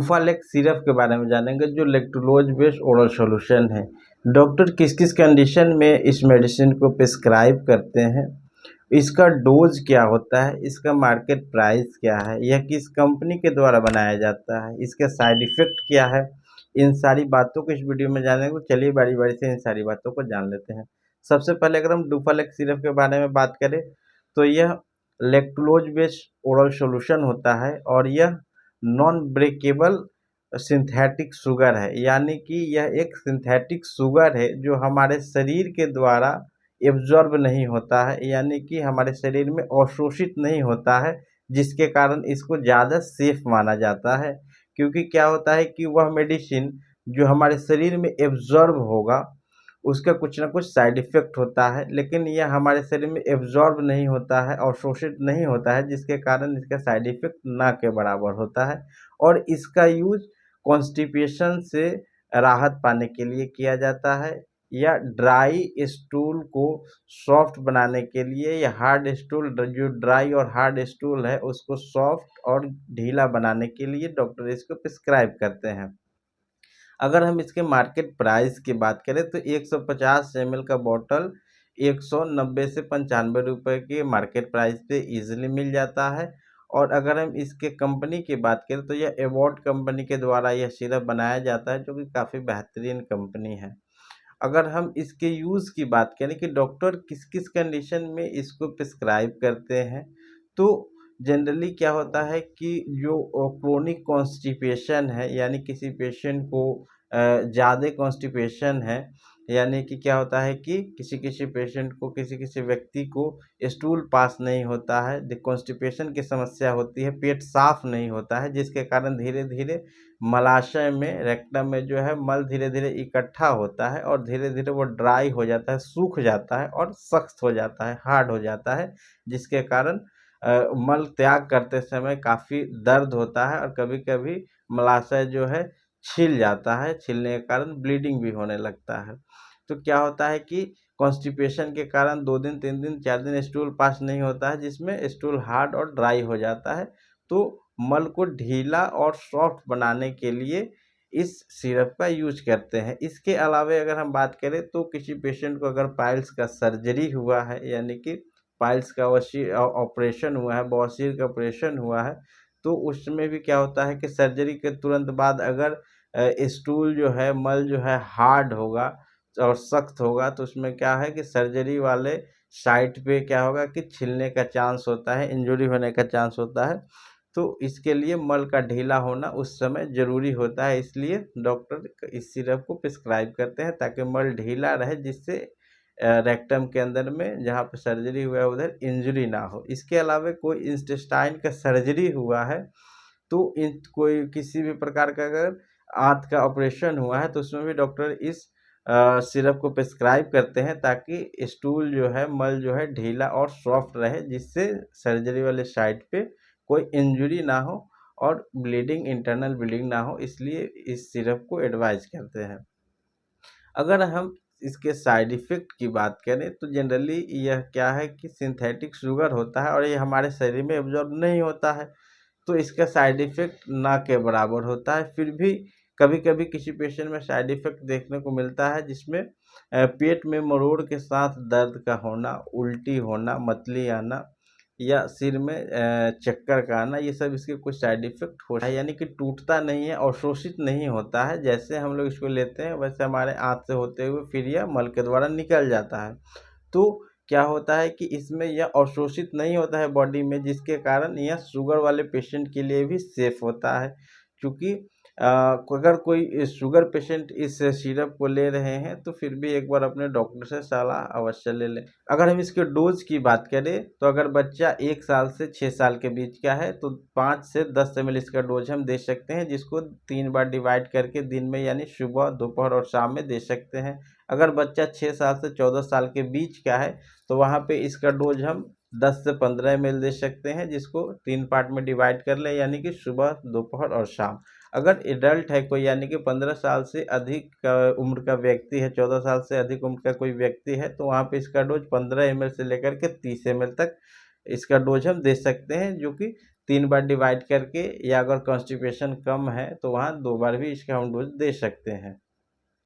डुफालेक्स syrup के बारे में जानेंगे जो लैक्टुलोज बेस्ड ओरल सॉल्यूशन है। डॉक्टर किस किस कंडीशन में इस मेडिसिन को प्रिस्क्राइब करते हैं, इसका डोज क्या होता है, इसका मार्केट प्राइस क्या है, यह किस कंपनी के द्वारा बनाया जाता है, इसका साइड इफ़ेक्ट क्या है, इन सारी बातों को इस वीडियो में जानेंगे। तो चलिए बारी बारी से इन सारी बातों को जान लेते हैं। सबसे पहले अगर हम डुफालेक्स सिरप के बारे में बात करें तो यह लैक्टुलोज बेस्ड ओरल सॉल्यूशन होता है और यह नॉन ब्रेकेबल सिंथेटिक शुगर है, यानी कि यह एक सिंथेटिक शुगर है जो हमारे शरीर के द्वारा एब्जॉर्ब नहीं होता है, यानी कि हमारे शरीर में अवशोषित नहीं होता है, जिसके कारण इसको ज़्यादा सेफ माना जाता है। क्योंकि क्या होता है कि वह मेडिसिन जो हमारे शरीर में एब्जॉर्ब होगा उसका कुछ ना कुछ साइड इफ़ेक्ट होता है, लेकिन यह हमारे शरीर में एब्जॉर्ब नहीं होता है, अवशोषित नहीं होता है, जिसके कारण इसका साइड इफ़ेक्ट ना के बराबर होता है। और इसका यूज़ कॉन्स्टिपेशन से राहत पाने के लिए किया जाता है, या ड्राई स्टूल को सॉफ्ट बनाने के लिए, या हार्ड स्टूल जो ड्राई और हार्ड स्टूल है उसको सॉफ्ट और ढीला बनाने के लिए डॉक्टर इसको प्रिस्क्राइब करते हैं। अगर हम इसके मार्केट प्राइस की बात करें तो 150 ml का बॉटल 190 से 95 रुपये के मार्केट प्राइस पे इजीली मिल जाता है। और अगर हम इसके कंपनी की बात करें तो यह एवॉर्ड कंपनी के द्वारा यह सिरप बनाया जाता है, जो कि काफ़ी बेहतरीन कंपनी है। अगर हम इसके यूज़ की बात करें कि डॉक्टर किस किस कंडीशन में इसको प्रिस्क्राइब करते हैं, तो जनरली क्या होता है कि जो क्रोनिक कॉन्स्टिपेशन है, यानी किसी पेशेंट को ज़्यादा कॉन्स्टिपेशन है, यानी कि क्या होता है कि किसी किसी पेशेंट को, किसी किसी व्यक्ति को स्टूल पास नहीं होता है, कॉन्स्टिपेशन की समस्या होती है, पेट साफ नहीं होता है, जिसके कारण धीरे धीरे मलाशय में, रेक्टम में जो है मल धीरे धीरे इकट्ठा होता है और धीरे धीरे वो ड्राई हो जाता है, सूख जाता है और सख्त हो जाता है, हार्ड हो जाता है, जिसके कारण मल त्याग करते समय काफ़ी दर्द होता है और कभी कभी मलाशय जो है छिल जाता है, छिलने के कारण ब्लीडिंग भी होने लगता है। तो क्या होता है कि कॉन्स्टिपेशन के कारण 2 दिन 3 दिन 4 दिन स्टूल पास नहीं होता है, जिसमें स्टूल हार्ड और ड्राई हो जाता है। तो मल को ढीला और सॉफ्ट बनाने के लिए इस सिरप का यूज करते हैं। इसके अलावा अगर हम बात करें तो किसी पेशेंट को अगर पाइल्स का सर्जरी हुआ है, यानी कि पाइल्स का ऑपरेशन हुआ है, बवासीर का ऑपरेशन हुआ है, तो उसमें भी क्या होता है कि सर्जरी के तुरंत बाद अगर स्टूल जो है, मल जो है हार्ड होगा और सख्त होगा, तो उसमें क्या है कि सर्जरी वाले साइट पे क्या होगा कि छिलने का चांस होता है, इंजरी होने का चांस होता है। तो इसके लिए मल का ढीला होना उस समय ज़रूरी होता है, इसलिए डॉक्टर इस सिरप को प्रिस्क्राइब करते हैं ताकि मल ढीला रहे, जिससे रेक्टम के अंदर में जहाँ पे सर्जरी हुआ है उधर इंजरी ना हो। इसके अलावा कोई इंटेस्टाइन का सर्जरी हुआ है, तो इन कोई किसी भी प्रकार का अगर आंत का ऑपरेशन हुआ है, तो उसमें भी डॉक्टर इस सिरप को प्रिस्क्राइब करते हैं ताकि स्टूल जो है, मल जो है ढीला और सॉफ्ट रहे, जिससे सर्जरी वाले साइड पे कोई इंजरी ना हो और ब्लीडिंग, इंटरनल ब्लीडिंग ना हो, इसलिए इस सिरप को एडवाइस करते हैं। अगर हम इसके साइड इफ़ेक्ट की बात करें तो जनरली यह क्या है कि सिंथेटिक शुगर होता है और ये हमारे शरीर में एब्जॉर्ब नहीं होता है, तो इसका साइड इफ़ेक्ट ना के बराबर होता है। फिर भी कभी-कभी किसी पेशेंट में साइड इफ़ेक्ट देखने को मिलता है, जिसमें पेट में मरोड़ के साथ दर्द का होना, उल्टी होना, मतली आना, या सिर में चक्कर का आना, ये सब इसके कुछ साइड इफ़ेक्ट होता है। यानी कि टूटता नहीं है, अवशोषित नहीं होता है, जैसे हम लोग इसको लेते हैं वैसे हमारे आँत से होते हुए फिर यह मल के द्वारा निकल जाता है। तो क्या होता है कि इसमें यह अवशोषित नहीं होता है बॉडी में, जिसके कारण यह शुगर वाले पेशेंट के लिए भी सेफ होता है। क्योंकि अगर कोई शुगर पेशेंट इस सिरप को ले रहे हैं तो फिर भी एक बार अपने डॉक्टर से सलाह अवश्य ले लें। अगर हम इसके डोज की बात करें तो अगर बच्चा 1 साल से 6 साल के बीच का है तो 5 से 10 ml इसका डोज हम दे सकते हैं, जिसको 3 बार डिवाइड करके दिन में, यानी सुबह, दोपहर और शाम में दे सकते हैं। अगर बच्चा 6 साल से 14 साल के बीच का है तो वहाँ पे इसका डोज हम 10 से 15 ml दे सकते हैं, जिसको 3 पार्ट में डिवाइड कर लें, यानी कि सुबह, दोपहर और शाम। अगर एडल्ट है कोई, यानी कि 15 साल से अधिक उम्र का व्यक्ति है, 14 साल से अधिक उम्र का कोई व्यक्ति है, तो वहाँ पे इसका डोज 15 ml से लेकर के 30 ml तक इसका डोज हम दे सकते हैं, जो कि 3 बार डिवाइड करके, या अगर कॉन्स्टिपेशन कम है तो वहाँ 2 बार भी इसका हम डोज दे सकते हैं।